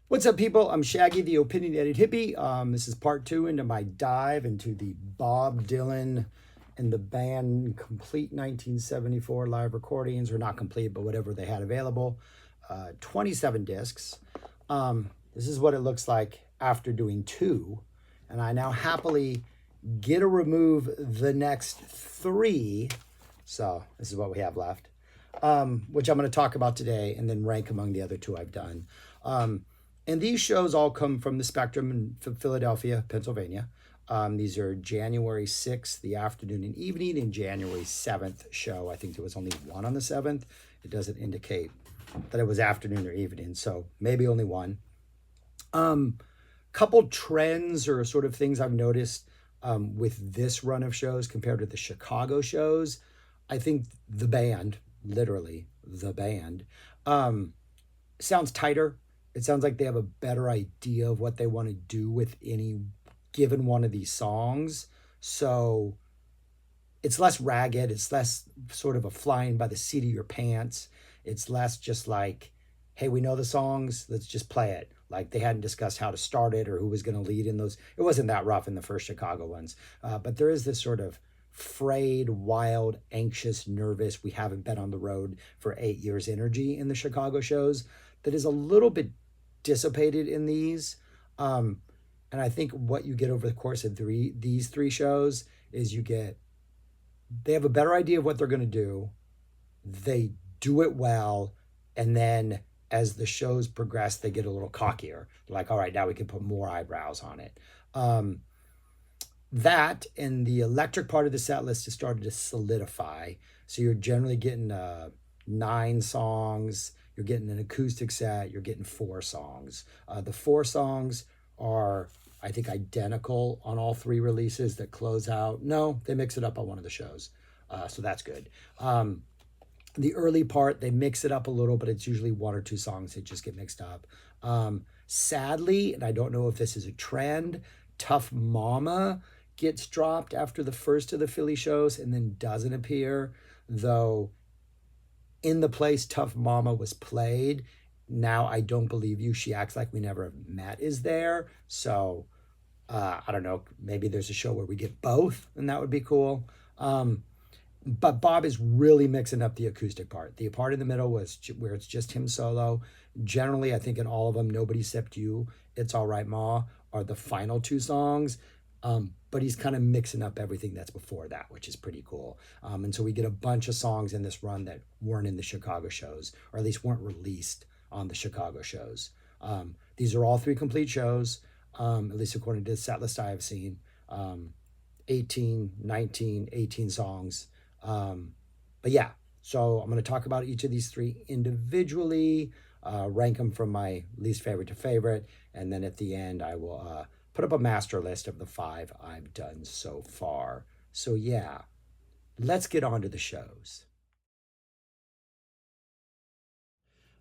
What's up, people? I'm Shaggy, the Opinionated Hippie. This is part two into my dive into the Bob Dylan and the band complete 1974 live recordings, or not complete, but whatever they had available. 27 discs. This is what it looks like after doing two. And I now happily get to remove the next three. So this is what we have left, which I'm going to talk about today and then rank among the other two I've done. And these shows all come from the Spectrum in Philadelphia, Pennsylvania. These are January 6th, the afternoon and evening, and January 7th show. I think there was only one on the 7th. It doesn't indicate that it was afternoon or evening, so maybe only one. Couple trends or sort of things I've noticed with this run of shows compared to the Chicago shows. I think the band, literally the band, sounds tighter. It sounds like they have a better idea of what they want to do with any given one of these songs. So it's less ragged. It's less sort of a flying by the seat of your pants. It's less just like, hey, we know the songs, let's just play it. Like they hadn't discussed how to start it or who was going to lead in those. It wasn't that rough in the first Chicago ones. But there is this sort of frayed, wild, anxious, nervous, we haven't been on the road for 8 years energy in the Chicago shows that is a little bit dissipated in these. And I think what you get over the course of these three shows is they have a better idea of what they're going to do. They do it well. And then as the shows progress, they get a little cockier. Like, all right, now we can put more eyebrows on it. That and the electric part of the set list has started to solidify. So you're generally getting 9 songs. You're getting an acoustic set. You're getting 4 songs. The 4 songs are, I think, identical on all 3 releases that close out. No, they mix it up on one of the shows. So that's good. The early part, they mix it up a little, but it's usually 1 or 2 songs that just get mixed up. Sadly, and I don't know if this is a trend, Tough Mama gets dropped after the first of the Philly shows and then doesn't appear, though in the place Tough Mama was played. Now I Don't Believe You, She Acts Like We Never Met is there. So I don't know, maybe there's a show where we get both and that would be cool. But Bob is really mixing up the acoustic part. The part in the middle was where it's just him solo. Generally, I think in all of them, Nobody Except You, It's All Right Ma are the final 2 songs. But he's kind of mixing up everything that's before that, which is pretty cool. And so we get a bunch of songs in this run that weren't in the Chicago shows, or at least weren't released on the Chicago shows. These are all 3 complete shows, at least according to the set list I have seen. 18, 19, 18 songs. But yeah, so I'm going to talk about each of these 3 individually, rank them from my least favorite to favorite, and then at the end I will put up a master list of the 5 I've done so far. So yeah, let's get on to the shows.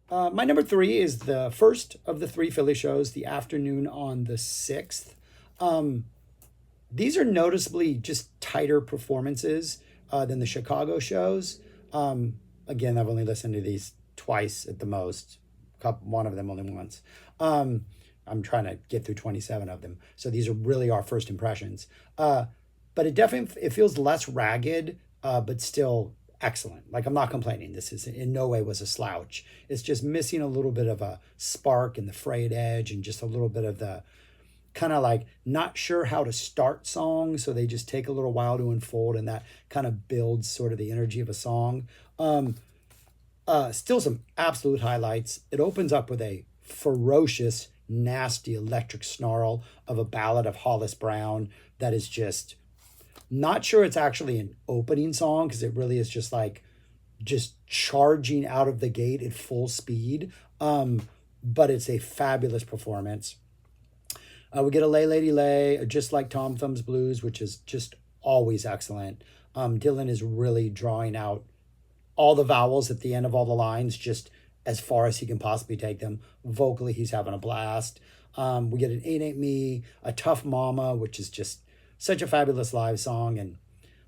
My number 3 is the first of the 3 Philly shows, the afternoon on the 6th. These are noticeably just tighter performances than the Chicago shows. Again, I've only listened to these twice at the most. One of them only once. I'm trying to get through 27 of them. So these are really our first impressions. But it feels less ragged, but still excellent. Like, I'm not complaining. This is in no way was a slouch. It's just missing a little bit of a spark and the frayed edge and just a little bit of the kind of like not sure how to start songs. So they just take a little while to unfold, and that kind of builds sort of the energy of a song. Still some absolute highlights. It opens up with a ferocious, nasty electric snarl of a ballad of Hollis Brown that is just not sure it's actually an opening song, because it really is just charging out of the gate at full speed. But it's a fabulous performance. We get a Lay Lady Lay, Just Like Tom Thumb's Blues, which is just always excellent. Dylan is really drawing out all the vowels at the end of all the lines, just as far as he can possibly take them. Vocally, he's having a blast. We get an Ain't Ain't Me, a Tough Mama, which is just such a fabulous live song and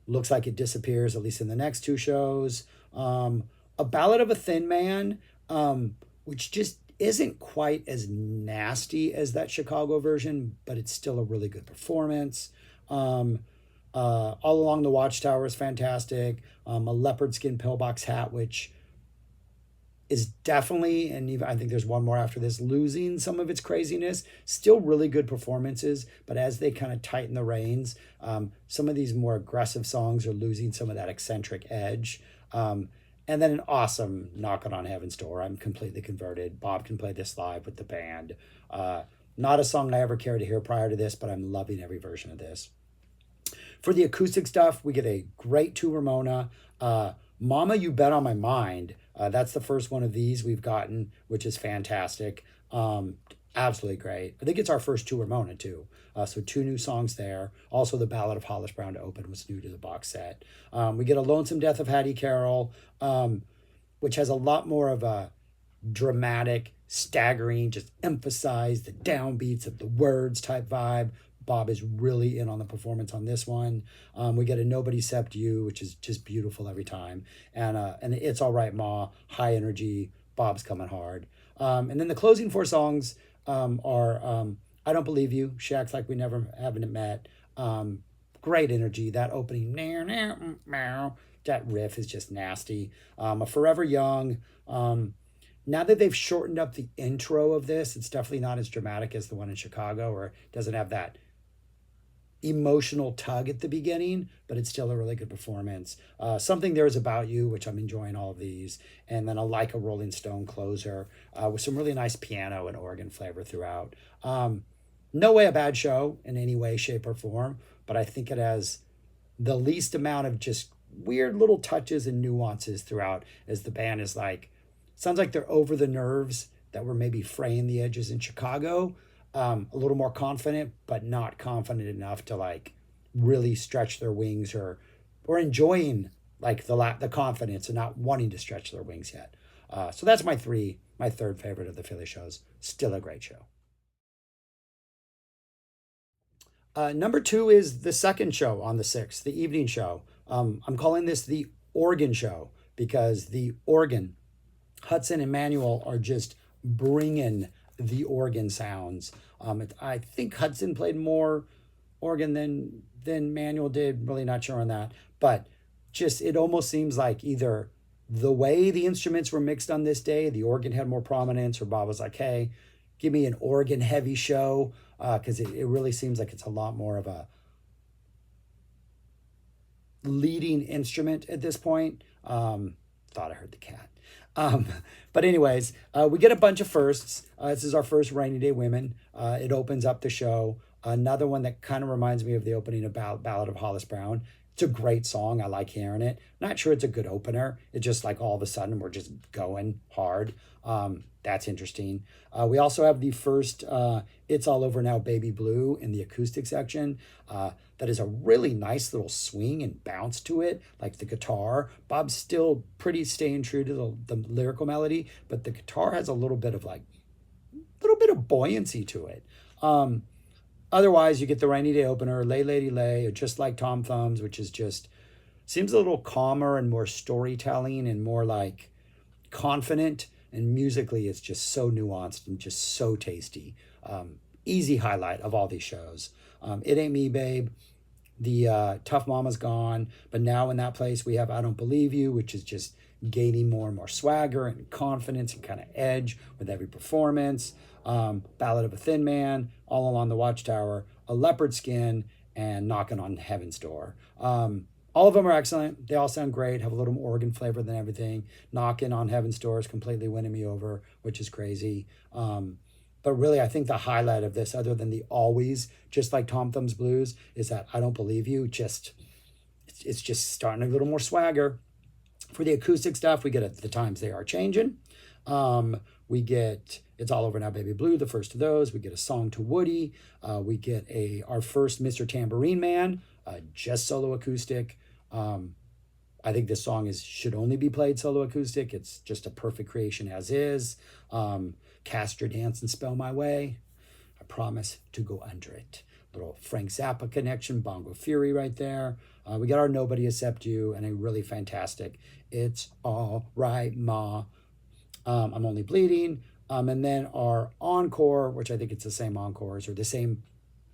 looks like it disappears, at least in the next 2 shows. A Ballad of a Thin Man, which just Isn't quite as nasty as that Chicago version, but it's still a really good performance. Um, All Along the Watchtower is fantastic. A leopard skin pillbox hat, which is definitely, and even I think there's one more after this, losing some of its craziness. Still really good performances, but as they kind of tighten the reins, some of these more aggressive songs are losing some of that eccentric edge. And then an awesome Knockin' on Heaven's Door. I'm completely converted. Bob can play this live with the band. Not a song I ever cared to hear prior to this, but I'm loving every version of this. For the acoustic stuff, we get a great Two Ramona. Mama, You Bet on My Mind. That's the first one of these we've gotten, which is fantastic. Absolutely great. I think it's our first Two Ramona, too. So two new songs there. Also, the Ballad of Hollis Brown to open was new to the box set. We get a Lonesome Death of Hattie Carroll, which has a lot more of a dramatic, staggering, just emphasize the downbeats of the words type vibe. Bob is really in on the performance on this one. We get a Nobody Except You, which is just beautiful every time. And It's All Right Ma, high energy, Bob's coming hard. And then the closing four songs are I Don't Believe You, She Acts Like We Never Haven't Met. Great energy. That opening, that riff is just nasty. A Forever Young. Now that they've shortened up the intro of this, it's definitely not as dramatic as the one in Chicago, or doesn't have that emotional tug at the beginning, but it's still a really good performance. Something There Is About You, which I'm enjoying all of these, and then Like a Rolling Stone closer with some really nice piano and organ flavor throughout. No Way a Bad Show in any way, shape, or form, but I think it has the least amount of just weird little touches and nuances throughout, as the band is like, sounds like they're over the nerves that were maybe fraying the edges in Chicago. A little more confident, but not confident enough to like really stretch their wings, or enjoying like the confidence and not wanting to stretch their wings yet. So that's my third favorite of the Philly shows. Still a great show. Number two is the second show on the 6th, the evening show. I'm calling this the organ show because the organ, Hudson and Manuel, are just bringing the organ sounds. I think Hudson played more organ than Manuel did. Really not sure on that, but just it almost seems like either the way the instruments were mixed on this day, the organ had more prominence, or Bob was like, "Hey, give me an organ heavy show," because it really seems like it's a lot more of a leading instrument at this point. Thought I heard the cat. Um, but anyways, we get a bunch of firsts. This is our first Rainy Day Women. It opens up the show. Another one that kind of reminds me of the opening of Ballad of Hollis Brown. It's a great song. I like hearing it. Not sure it's a good opener. It's just like all of a sudden we're just going hard. That's interesting. We also have the first It's All Over Now Baby Blue in the acoustic section. That is a really nice little swing and bounce to it, like the guitar. Bob's still pretty staying true to the lyrical melody, but the guitar has a little bit of buoyancy to it. Otherwise, you get the Rainy Day opener, Lay Lady Lay, or Just Like Tom Thumbs, which is just seems a little calmer and more storytelling and more like confident. And musically, it's just so nuanced and just so tasty. Easy highlight of all these shows. It Ain't Me, Babe. The Tough Mama's gone, but now in that place we have I Don't Believe You, which is just gaining more and more swagger and confidence and kind of edge with every performance. Ballad of a Thin Man, All Along the Watchtower, A Leopard Skin, and Knocking on Heaven's Door. All of them are excellent. They all sound great, have a little more organ flavor than everything. Knocking on Heaven's Door is completely winning me over, which is crazy. But really, I think the highlight of this, other than the always, Just Like Tom Thumbs Blues, is that I Don't Believe You. It's just starting a little more swagger. For the acoustic stuff, we get The Times They Are Changing. We get It's All Over Now Baby Blue, the first of those. We get A Song to Woody. We get our first Mr. Tambourine Man, just solo acoustic. I think this song should only be played solo acoustic. It's just a perfect creation as is. Cast Your Dance and Spell My Way. I promise to go under it. Little Frank Zappa connection, Bongo Fury right there. We got our Nobody Except You and a really fantastic It's All Right Ma. I'm Only Bleeding. And then our encore, which I think it's the same encores or the same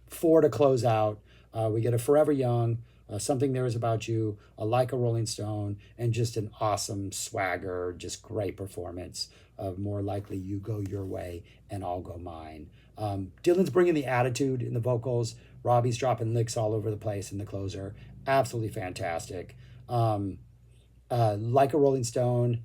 four to close out. We get a Forever Young, Something There Is About You, a Like a Rolling Stone, and just an awesome swagger, just great performance of More Likely You Go Your Way and I'll Go Mine. Dylan's bringing the attitude in the vocals. Robbie's dropping licks all over the place in the closer. Absolutely fantastic. Like a Rolling Stone,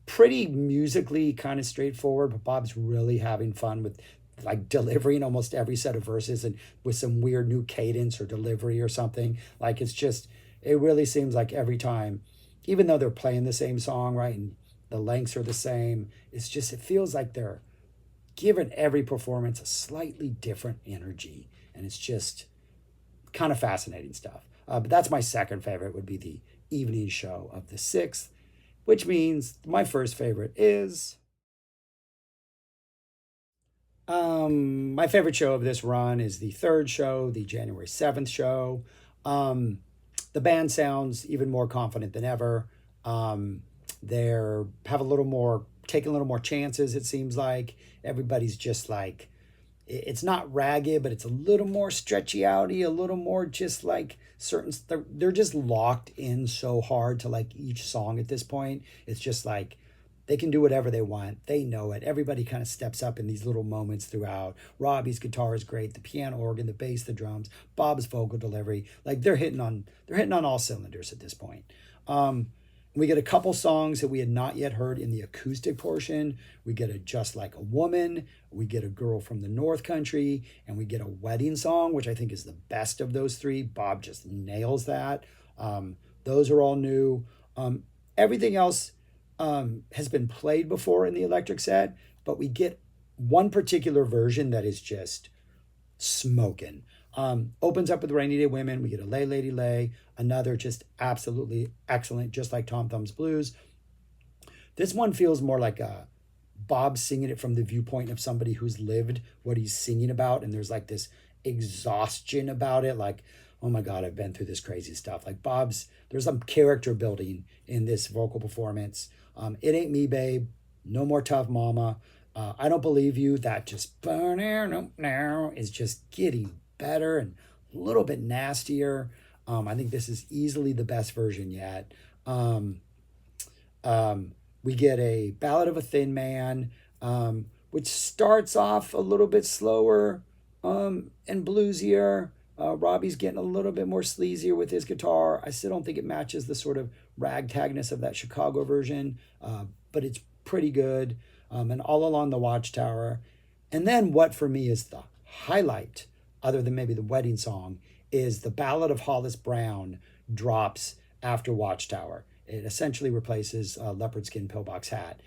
pretty musically kind of straightforward, but Bob's really having fun with like delivering almost every set of verses and with some weird new cadence or delivery or something. Like it's just, it really seems like every time, even though they're playing the same song, right? And the lengths are the same, it's just, it feels like they're giving every performance a slightly different energy. And it's just kind of fascinating stuff. But that's my second favorite, would be the evening show of the 6th, which means my first favorite is my favorite show of this run is the third show, the January 7th show. Um, the band sounds even more confident than ever. They're have a little more, taking a little more chances, it seems like. Everybody's just like, it's not ragged, but it's a little more stretchy outy, a little more just like certain, they're just locked in so hard to like each song at this point. It's just like they can do whatever they want. They know it. Everybody kind of steps up in these little moments throughout. Robbie's guitar is great, the piano organ, the bass, the drums, Bob's vocal delivery. Like they're hitting on all cylinders at this point. Um, we get a couple songs that we had not yet heard in the acoustic portion. We get a Just Like a Woman, we get a Girl from the North Country, and we get a wedding song, which I think is the best of those three. Bob just nails that. Those are all new. Everything else has been played before in the electric set, but we get one particular version that is just smoking. Opens up with Rainy Day Women. We get a Lay Lady Lay, another just absolutely excellent, just like Tom Thumb's Blues. This one feels more like a Bob singing it from the viewpoint of somebody who's lived what he's singing about, and there's like this exhaustion about it, like, oh my God, I've been through this crazy stuff. Like Bob's, there's some character building in this vocal performance. It Ain't Me, Babe, No More Tough Mama, I Don't Believe You, that just is just getting better and a little bit nastier. I think this is easily the best version yet. Um, we get a Ballad of a Thin Man, which starts off a little bit slower and bluesier. Robbie's getting a little bit more sleazier with his guitar. I still don't think it matches the sort of ragtagness of that Chicago version, but it's pretty good. And All Along the Watchtower. And then what for me is the highlight, other than maybe the wedding song, is the Ballad of Hollis Brown drops after Watchtower. It essentially replaces Leopard Skin Pillbox Hat.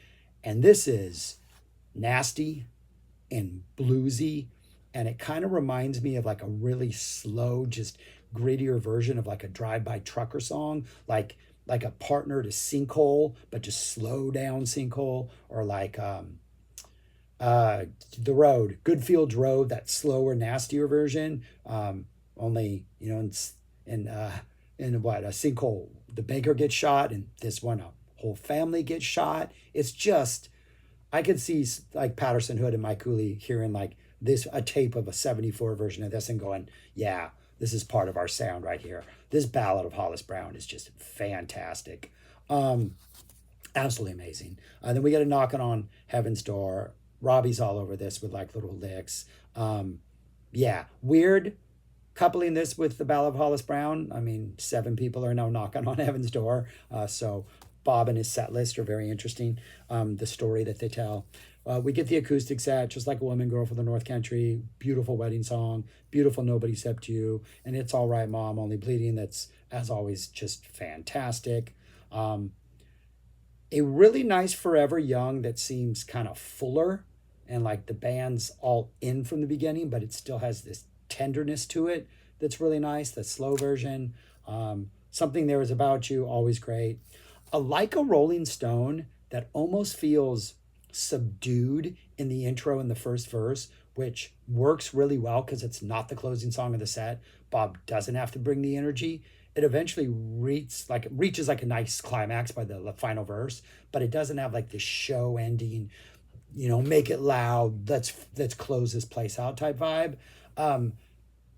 And this is nasty and bluesy. And it kind of reminds me of like a really slow, just grittier version of like a drive-by trucker song, like a partner to Sinkhole, but just slow down Sinkhole, or like the Road, Goodfields Road, that slower, nastier version. Only in what, a Sinkhole, the banker gets shot, and this one, a whole family gets shot. It's just, I could see like Patterson Hood and Mike Cooley hearing like this, a tape of a 74 version of this and going, yeah, this is part of our sound right here. This Ballad of Hollis Brown is just fantastic. Um, Absolutely amazing. Then we get a Knocking on Heaven's Door. Robbie's all over this with like little licks. Yeah, weird coupling this with the Ballad of Hollis Brown. I mean, 7 people are now knocking on Heaven's Door. So Bob and his set list are very interesting. The story that they tell. We get the acoustic set, Just Like a Woman, Girl from the North Country, beautiful wedding song, beautiful Nobody Except You, and It's All Right, Mom, Only Bleeding. That's, as always, just fantastic. A really nice Forever Young that seems kind of fuller, and like the band's all in from the beginning, but it still has this tenderness to it that's really nice. The slow version. Something There Is About You, always great. A Like a Rolling Stone that almost feels subdued in the intro and the first verse, which works really well because it's not the closing song of the set. Bob doesn't have to bring the energy. It eventually reaches like a nice climax by the final verse, but it doesn't have like the show ending make it loud. Let's close this place out type vibe. Um,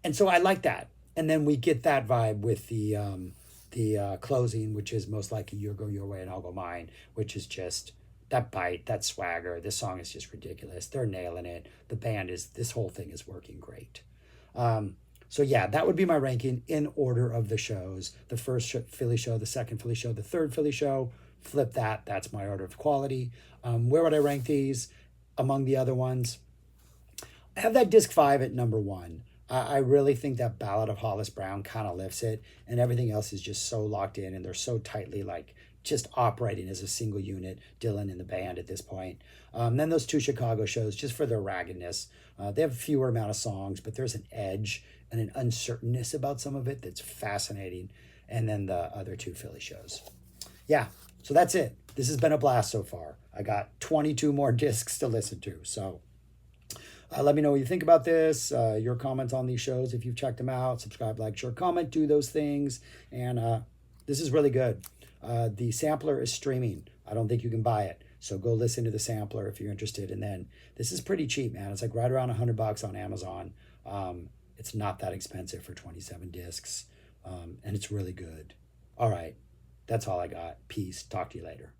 and so I like that. And then we get that vibe with the closing, which is most likely you'll go your way and I'll go mine, which is just that bite, that swagger. This song is just ridiculous. They're nailing it. This whole thing is working great. So yeah, that would be my ranking in order of the shows. The first Philly show, the second Philly show, the third Philly show. Flip that. That's my order of quality. Where would I rank these among the other ones? I have that disc 5 at number 1. I really think that Ballad of Hollis Brown kind of lifts it, and everything else is just so locked in, and they're so tightly like just operating as a single unit, Dylan and the band at this point. Then those 2 Chicago shows, just for their raggedness. They have fewer amount of songs, but there's an edge and an uncertainness about some of it that's fascinating. And then the other 2 Philly shows. Yeah, so that's it. This has been a blast so far. I got 22 more discs to listen to, so let me know what you think about this, your comments on these shows if you've checked them out. Subscribe, like, share, comment, do those things. And this is really good. The sampler is streaming. I don't think you can buy it. So go listen to the sampler if you're interested. And then this is pretty cheap, man. It's like right around $100 on Amazon. It's not that expensive for 27 discs. And it's really good. All right. That's all I got. Peace. Talk to you later.